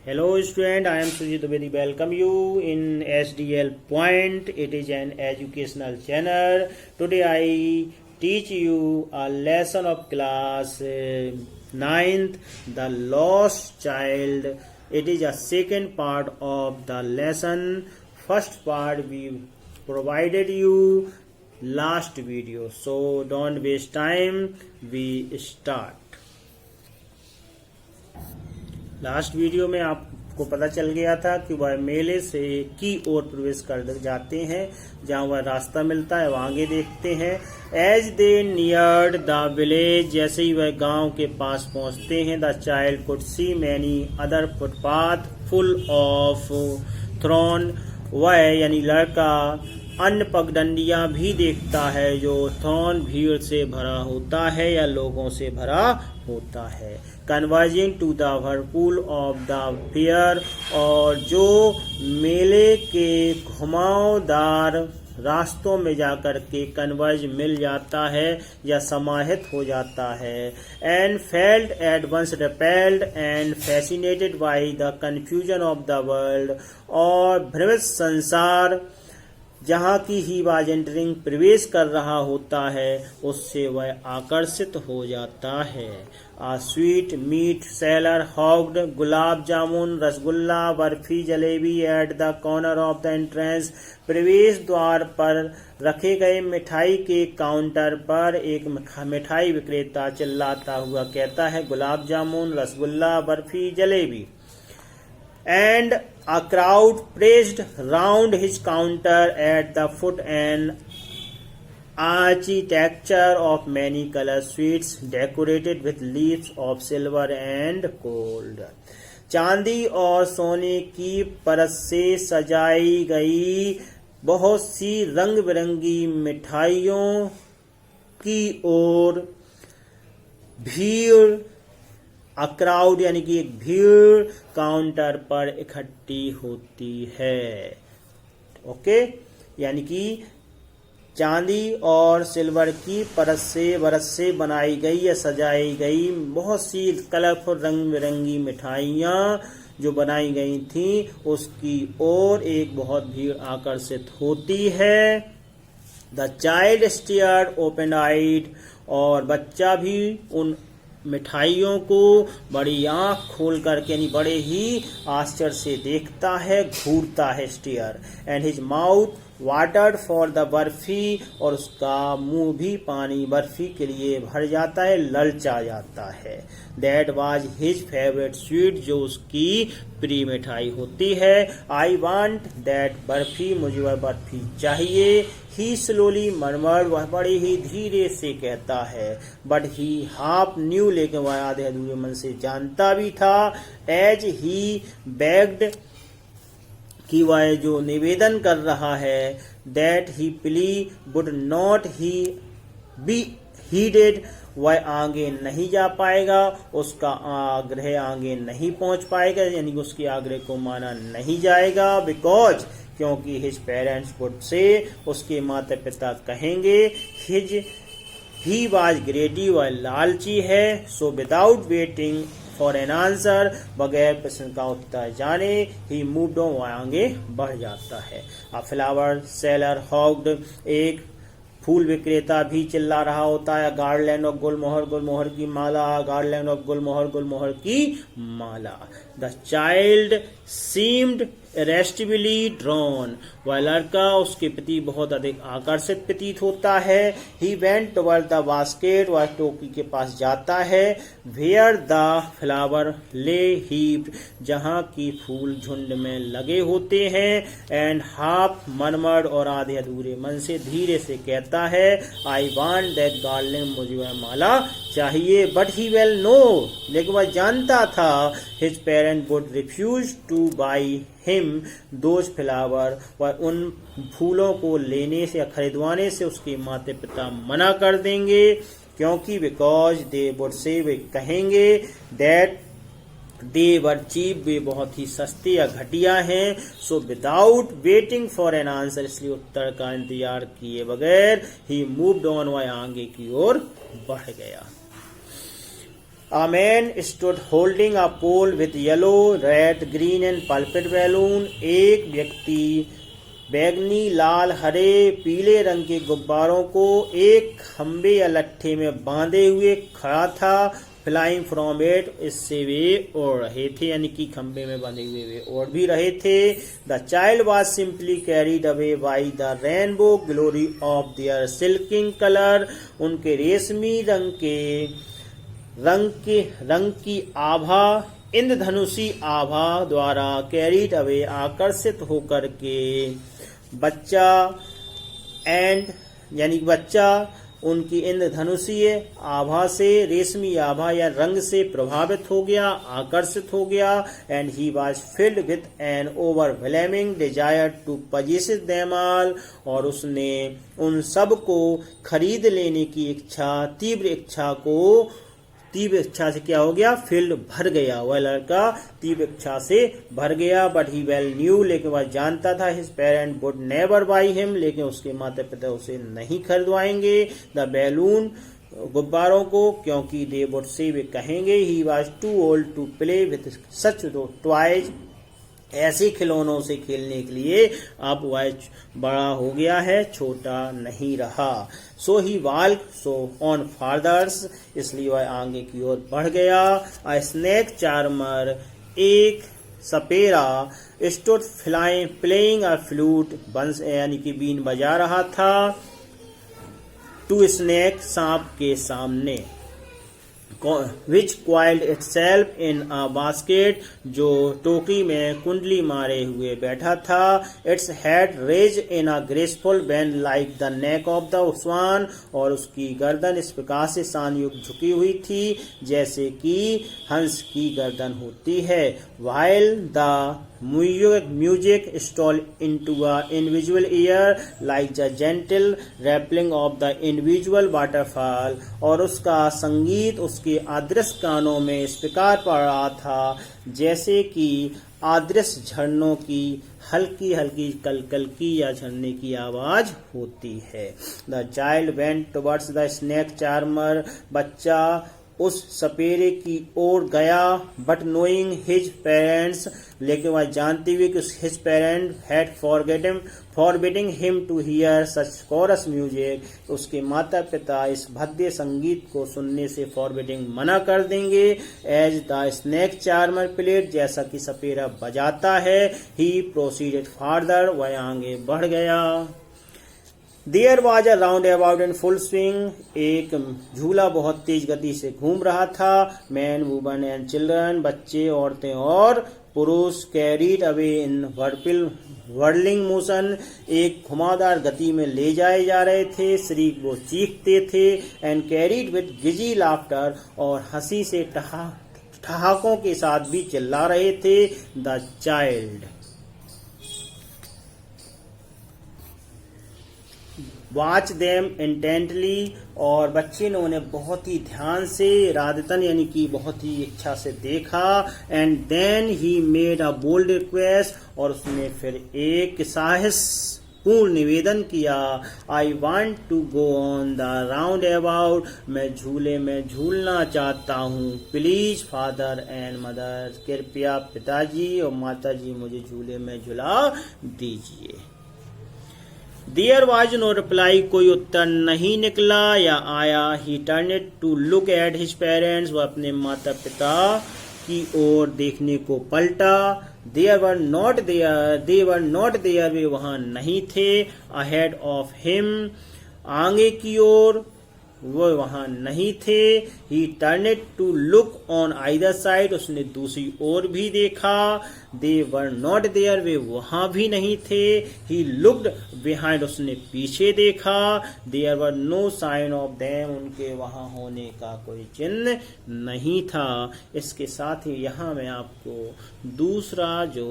Hello student, I am Sujit Dwivedi. Welcome you in SDL Point. It is an educational channel. Today I teach you a lesson of class 9th, The Lost Child. It is a second part of the lesson. First part we provided you last video. So don't waste time. We start. Last video में आपको पता चल गया था कि वह मेले से की ओर प्रवेश कर जाते हैं, जहां वह रास्ता मिलता है वह आगे देखते हैं. As they neared the village, जैसे ही वह गांव के पास पहुंचते हैं, the child could see many other footpath full of throng. वह यानी लड़का अन्य पगडंडियां भी देखता है जो थ्रॉन भीड़ से भरा होता है या लोगों से भरा होता है. Converging to the whirlpool of the fair, और जो मेले के घुमावदार रास्तों में जाकर के कन्वर्ज मिल जाता है या समाहित हो जाता है. And felt at once repelled and fascinated by the confusion of the world, और भ्रमित संसार जहाँ की ही वाज एंटरिंग प्रवेश कर रहा होता है उससे वह आकर्षित हो जाता है. A sweet meat seller hogged gulab jamun rasgulla barfi jalebi at the corner of the entrance. प्रवेश द्वार पर रखे गए मिठाई के काउंटर पर एक मिठाई विक्रेता चिल्लाता हुआ कहता है गुलाब jamun rasgulla barfi jalebi. And a crowd pressed round his counter at the foot, and architecture of many colored sweets decorated with leaves of silver and gold. चांदी और सोने की परत से सजाई गई बहुत सी रंग बिरंगी मिठाइयों की ओर भीड़, अ क्राउड यानी कि एक भीड़ काउंटर पर इकट्ठी होती है. ओके, यानी कि चांदी और सिल्वर की परत से बनाई गई या सजाई गई बहुत सी कलरफुल रंग बिरंगी मिठाइयाँ जो बनाई गई थी उसकी ओर एक बहुत भीड़ आकर्षित होती है. द चाइल्ड स्टेयर्ड ओपन आइड, और बच्चा भी उन मिठाइयों को बड़ी आंख खोल करके यानी बड़े ही आश्चर्य से देखता है, घूरता है. Stare and his mouth watered for the barfi, और उसका मुंह भी पानी बर्फी के लिए भर जाता है, ललचा जाता है. That was his favourite sweet, जो उसकी प्रिय मिठाई होती है. आई वांट दैट बर्फी, मुझे वह बर्फी चाहिए. ही स्लोली मरमर्ड, वह बड़े ही धीरे से कहता है. बट ही हाफ न्यू, लेकिन वह आधे अधूरे मन से जानता भी था. एज ही बेग्ड, कि वह जो निवेदन कर रहा है, that he plea would not he be heeded, वह आगे नहीं जा पाएगा, उसका आग्रह आगे नहीं पहुंच पाएगा, यानी उसके आग्रह को माना नहीं जाएगा. बिकॉज, क्योंकि हिज पेरेंट्स वुड से, उसके माता पिता कहेंगे, हिज ही वाज ग्रेडी, वह लालची है. So without waiting for an answer, बगैर प्रश्न का उत्तर जाने, ही मूव्ड ऑन, वह आगे बढ़ जाता है. अ फ्लावर सेलर हॉग्ड, एक फूल विक्रेता भी चिल्ला रहा होता है. गार्लैंड ऑफ गुलमोहर की माला, गार्लैंड ऑफ गुलमोहर की माला. द चाइल्ड सीम्ड इरेस्टिबली ड्रॉन, वह लड़का उसके प्रति बहुत अधिक आकर्षित प्रतीत होता है. He went toward the basket, वह टोकरी के पास जाता है. वेयर द फ्लावर ले हीप्ड, जहाँ की फूल झुंड में लगे होते हैं. एंड हाफ मरमर्ड, और आधे अधूरे मन से धीरे से कहता है, आई वांट दैट गार्लैंड, मुझे वह माला चाहिए. बट ही वेल नो, लेकिन वह जानता था, his parent would refuse to buy him those flower, वह उन फूलों को लेने से या खरीदवाने से उसके माता पिता मना कर देंगे. क्योंकि बिकॉज दे वुड से, वे कहेंगे, दैट दे वर चीप, वे बहुत ही सस्ते या घटिया हैं. So without waiting for an answer, इसलिए उत्तर का इंतजार किए बगैर ही मूव्ड ऑन, वह आगे की ओर बढ़ गया. A man stood holding a pole with yellow, red, green and purple balloon. एक व्यक्ति बैगनी, लाल, हरे, पीले रंग के गुब्बारों को एक खंबे या लट्ठे में बांधे हुए खड़ा था। फ्लाइंग फ्रॉम इट, इससे वे उड़ रहे थे, यानी कि खंबे में बंधे हुए वे उड़ भी रहे थे। The child was simply carried away by the rainbow glory of their silking colour. उनके रेशमी रंग की आभा, इंद्रधनुषी आभा द्वारा कैरीड अवे, आकर्षित होकर के बच्चा यानी बच्चा उनकी इंद्रधनुषीय आभा से, रेशमी आभा या रंग से प्रभावित हो गया, आकर्षित हो गया। And he was filled with an overwhelming desire to possess them all, और उसने उन सब को खरीद लेने की इच्छा, तीव्र इच्छा से क्या हो गया, फील्ड भर गया। वह लड़का तीव्र इच्छा से भर गया। बट ही वेल न्यू, लेकिन वह जानता था, his parent would never by him, लेकिन उसके माता पिता उसे नहीं खरीदवाएंगे, द बैलून, गुब्बारों को, क्योंकि दे वुड से, वे कहेंगे, he was too old to play with such toys, ऐसे खिलौनों से खेलने के लिए अब वह बड़ा हो गया है, छोटा नहीं रहा। सो ही वॉल्क सो ऑन फादर्स, इसलिए वह आगे की ओर बढ़ गया। अ स्नेक चार्मर, एक सपेरा, स्टूड प्लेइंग अ फ्लूट, बंस यानी कि बीन बजा रहा था, टू स्नेक, सांप के सामने, which coiled itself in a basket, जो टोकरी में कुंडली मारे हुए बैठा था। Its head raised in a graceful bend like the neck of the swan, और उसकी गर्दन इस प्रकार से शानयुक्त झुकी हुई थी जैसे कि हंस की गर्दन होती है। While the music stole into an individual ear like the gentle rippling of the individual waterfall, और उसका संगीत उसके अदृश्य कानों में इस प्रकार पड़ रहा था जैसे कि अदृश्य झरनों की हल्की हल्की कलकल की या झरने की आवाज होती है। The child went towards the snake charmer, बच्चा उस सपेरे की ओर गया। बट नोइंग हिज पेरेंट्स, लेकिन वह जानते हुए कि his parent had forbidding him to hear such coarse music, उसके माता पिता इस भद्य संगीत को सुनने से फॉरबिडिंग मना कर देंगे। As the snake charmer played, जैसा कि सपेरा बजाता है, ही प्रोसीडेड फार्दर, वह आगे बढ़ गया। There was a roundabout in full swing, एक झूला बहुत तेज गति से घूम रहा था। Men, women and children, बच्चे, औरतें और पुरुष, carried away in whirling motion, एक घुमावदार गति में ले जाए जा रहे थे। शरीक वो चीखते थे। And carried with giddy laughter, और हंसी से ठहाकों के साथ भी चिल्ला रहे थे। The child watch them intently, और बच्चे ने उन्हें बहुत ही ध्यान से, इरादतन यानी कि बहुत ही इच्छा से देखा। And then he made a bold request, और उसने फिर एक साहसपूर्ण निवेदन किया। I want to go on the roundabout, मैं झूले में झूलना चाहता हूँ। प्लीज फादर एंड मदर, कृपया पिताजी और माताजी मुझे झूले में झुला दीजिए। There was no reply, कोई उत्तर नहीं निकला या आया। He turned to look at his parents, वह अपने माता पिता की ओर देखने को पलटा। They were not there, वे वहां नहीं थे। Ahead of him, आगे की ओर, वो वहां नहीं थे। He turned to look on either side, उसने दूसरी ओर भी देखा। They were not there, वे वहां भी नहीं थे। He looked behind, उसने पीछे देखा। There were no sign of them, उनके वहां होने का कोई चिन्ह नहीं था। इसके साथ ही यहाँ मैं आपको दूसरा जो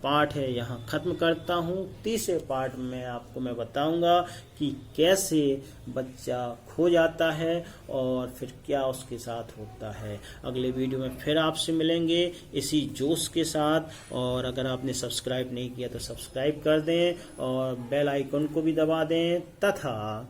पार्ट है यहाँ खत्म करता हूँ। तीसरे पार्ट में आपको मैं बताऊंगा कि कैसे बच्चा खो जाता है और फिर क्या उसके साथ होता है। अगले वीडियो में फिर आपसे मिलेंगे इसी जोश के साथ, और अगर आपने सब्सक्राइब नहीं किया तो सब्सक्राइब कर दें और बेल आइकन को भी दबा दें तथा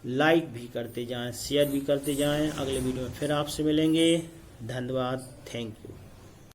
लाइक भी करते जाएं, शेयर भी करते जाएं। अगले वीडियो में फिर आपसे मिलेंगे। धन्यवाद, थैंक यू।